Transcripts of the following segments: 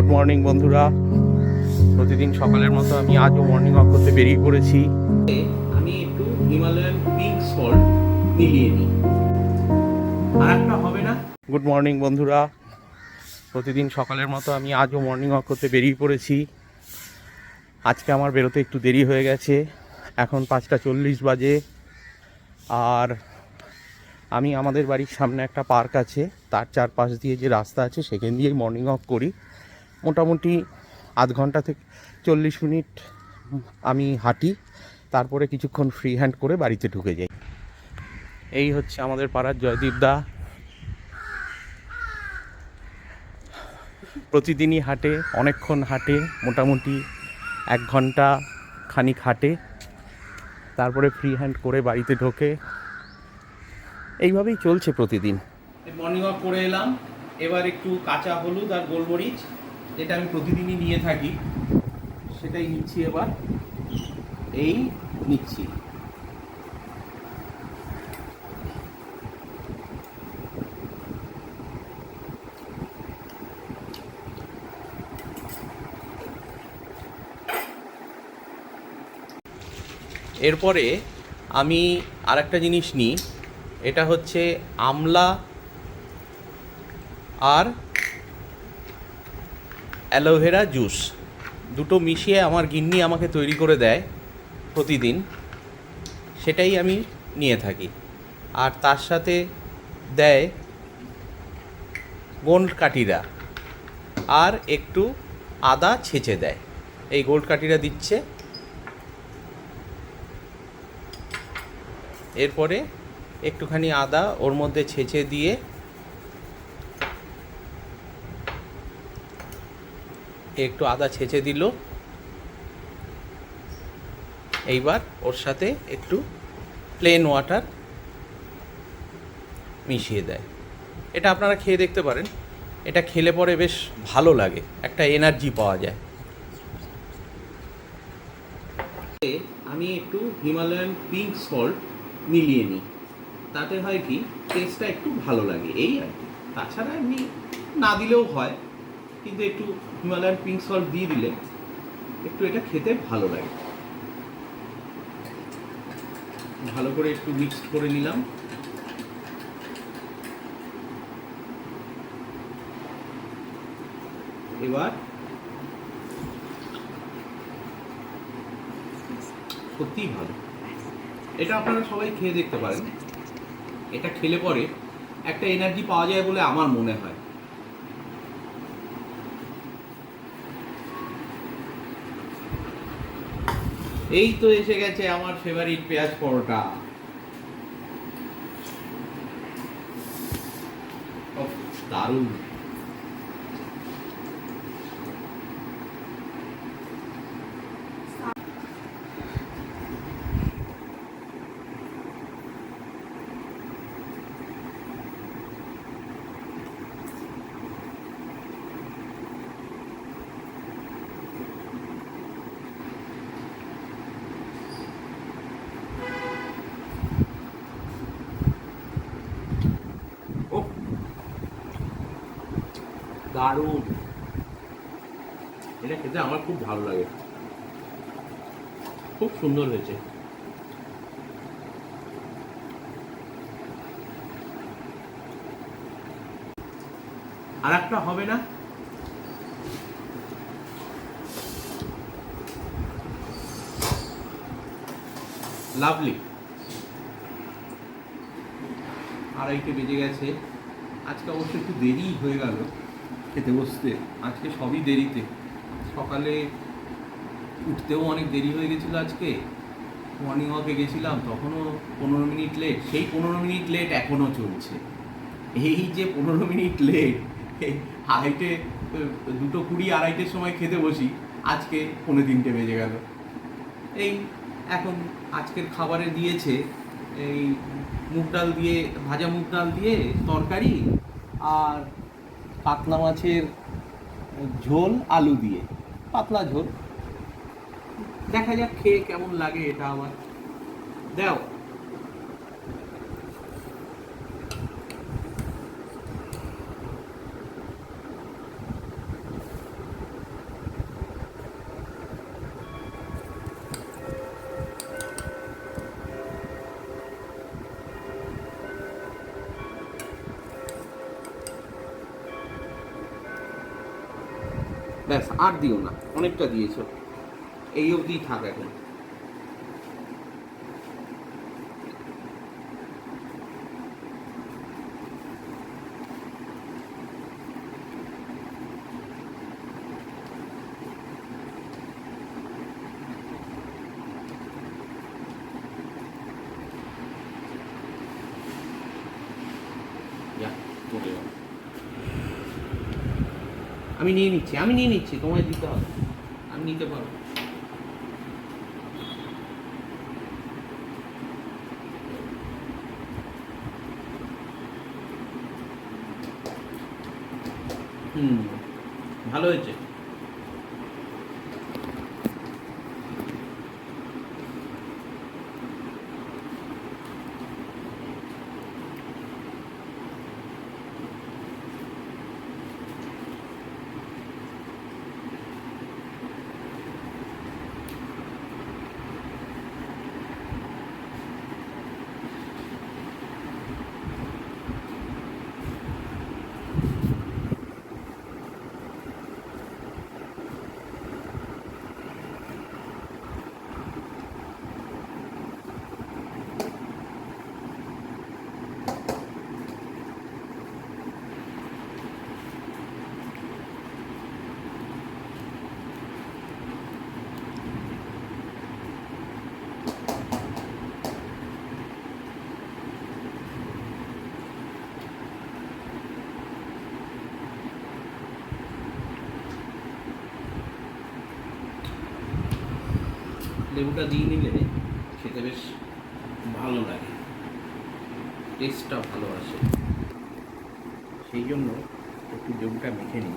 Good morning বন্ধুরা। প্রতিদিন সকালের মতো আমি আজও মর্নিং ওয়াক করতে বেরিয়ে পড়েছি। আমি একটু হিমালয়ান পিঙ্ক সল্ট মিলিয়ে নিই, আর একটা হবে না। গুড মর্নিং বন্ধুরা, প্রতিদিন সকালের মতো আমি আজও মর্নিং ওয়াক করতে বেরিয়ে পড়েছি। আজকে আমার বেরোতে একটু দেরি হয়ে গেছে, এখন 5:40 বাজে। আর আমি আমাদের বাড়ির সামনে একটা পার্ক আছে, তার চারপাশ দিয়ে যে রাস্তা আছে সেখান দিয়েই মর্নিং ওয়াক করি। মোটামুটি আধ ঘন্টা থেকে 40 মিনিট আমি হাঁটি, তারপরে কিছুক্ষণ ফ্রি হ্যান্ড করে বাড়িতে ঢুকে যাই। এই হচ্ছে আমাদের পাড়ার জয়দীপ দা, প্রতিদিনই হাঁটে, অনেকক্ষণ হাঁটে, মোটামুটি 1 ঘন্টা খানিক হাঁটে, তারপরে ফ্রি হ্যান্ড করে বাড়িতে ঢোকে। এইভাবেই চলছে প্রতিদিন। মর্নিং ওয়াক করে এলাম, এবার একটু কাঁচা হলুদ আর গোলমরিচ, যেটা আমি প্রতিদিনই নিয়ে থাকি, সেটাই নিচ্ছি। এবার এই নিচ্ছি। এরপরে আমি আরেকটা জিনিস নিই, এটা হচ্ছে আমলা আর অ্যালোভেরা জুস, দুটো মিশিয়ে আমার গিন্নি আমাকে তৈরি করে দেয় প্রতিদিন, সেটাই আমি নিয়ে থাকি। আর তার সাথে দেয় গোল্ড কাটিরা আর একটু আদা ছেঁচে দেয়। এই গোল্ড কাটিরা দিচ্ছে, এরপরে একটুখানি আদা ওর মধ্যে ছেঁচে দিয়ে একটু আদা ছেঁচে দিল, এইবার ওর সাথে একটু প্লেন ওয়াটার মিশিয়ে দেয়। এটা আপনারা খেয়ে দেখতে পারেন, এটা খেলে পরে বেশ ভালো লাগে, একটা এনার্জি পাওয়া যায়। আমি একটু হিমালয়ান পিঙ্ক সল্ট মিলিয়ে নিই, তাতে হয় কি টেস্টটা একটু ভালো লাগে, এই আর কি। তাছাড়া এমনি না দিলেও হয়, কিন্তু একটু হিমালয়ান পিঙ্ক সল্ট দিয়ে দিলে একটু এটা খেতে ভালো লাগে। ভালো করে একটু মিক্সড করে নিলাম। এবার সত্যিই ভালো, এটা আপনারা সবাই খেয়ে দেখতে পারেন। এটা খেলে পরে একটা এনার্জি পাওয়া যায় বলে আমার মনে হয়। এই তো এসে গেছে আমার ফেভারিট পেঁয়াজ পরোটা। দারুণ। ও দারুণ, এটা খেতে আমার খুব ভালো লাগে, খুব সুন্দর হয়েছে। আর একটা হবে না? লাভলি। 2:30 বেজে গেছে। আজকে অবশ্য একটু দেরি হয়ে গেল খেতে বসতে, আজকে সবই দেরিতে। সকালে উঠতেও অনেক দেরি হয়ে গেছিলো আজকে, মর্নিং ওয়াকে গেছিলাম তখনও 15 মিনিট লেট, সেই 15 মিনিট লেট এখনও চলছে। এই যে 15 মিনিট লেট, 2:20 2:30 সময় খেতে বসি, আজকে 2:45 বেজে গেল। এই এখন আজকের খাবারে দিয়েছে এই মুগ ডাল দিয়ে, ভাজা মুগ ডাল দিয়ে তরকারি, আর কাতলা মাছের ঝোল আলু দিয়ে, পাতলা ঝোল। দেখা যাক খেয়ে কেমন লাগে এটা। আবার দাও। ব্যাস, আর দিও না, অনেকটা দিয়েছো, এই অবধি থাক এখন। যা, চলে যাও। আমি নিয়ে নিচ্ছি, তোমায় দিতে হবে, আমি নিতে পারবো। হুম, ভালো হয়েছে। লেবুটা দিয়ে নিলে খেতে বেশ ভালো লাগে, টেস্টটা ভালো আসে, সেই জন্য একটু লেবুটা মেখে নিই।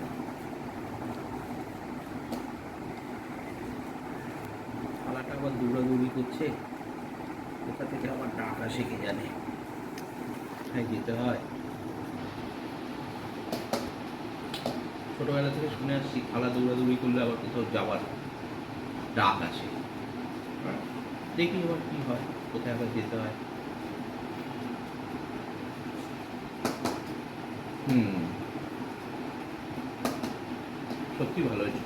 থালাটা আবার দৌড়াদৌড়ি করছে, কোথা থেকে আবার ডাক আসে কে জানে, হ্যাঁ যেতে হয়। ছোটবেলা থেকে শুনে আসছি থালা দৌড়াদৌড়ি করলে আবার কোথাও যাবার ডাক আসে। দেখি এবার কি হয়, কোথায় আবার যেতে হয়। সত্যি ভালো হয়েছে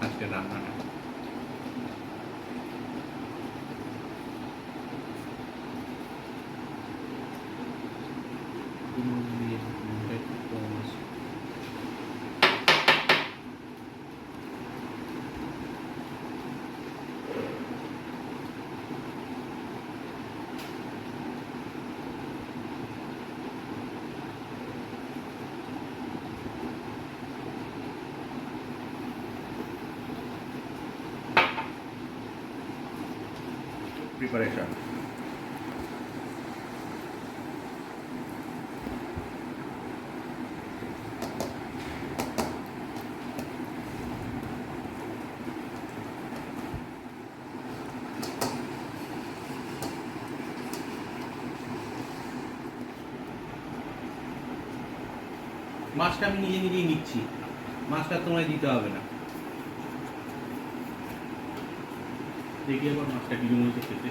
আজকের রান্নাটা। প্রিপারেশন মাছটা আমি নিজে নিজেই নিচ্ছি, মাছটা তোমায় দিতে হবে না। দেখি আবার মাছটা কিরকম হয়েছে খেতে।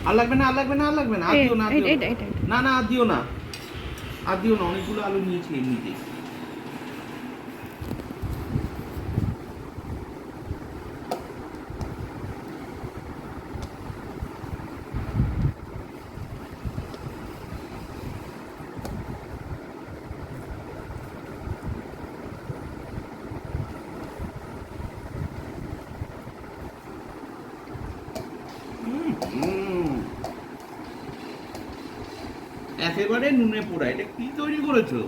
আর লাগবে না, আর লাগবে না, আর লাগবে না, আর দিও না, আর দিও না, না, আর দিও না, আর দিও না, অনেকগুলো আলু নিয়েছি এমনিতেই। একেবারে নুনে পোড়া, এটা কি তৈরি করেছো?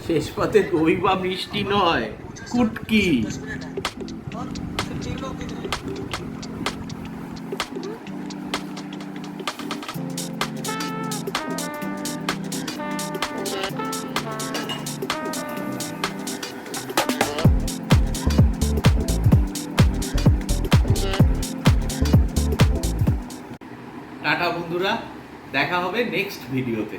শেষ পাতে দই বা মিষ্টি নয়, কুটকি। টাটা বন্ধুরা, দেখা হবে নেক্সট ভিডিওতে।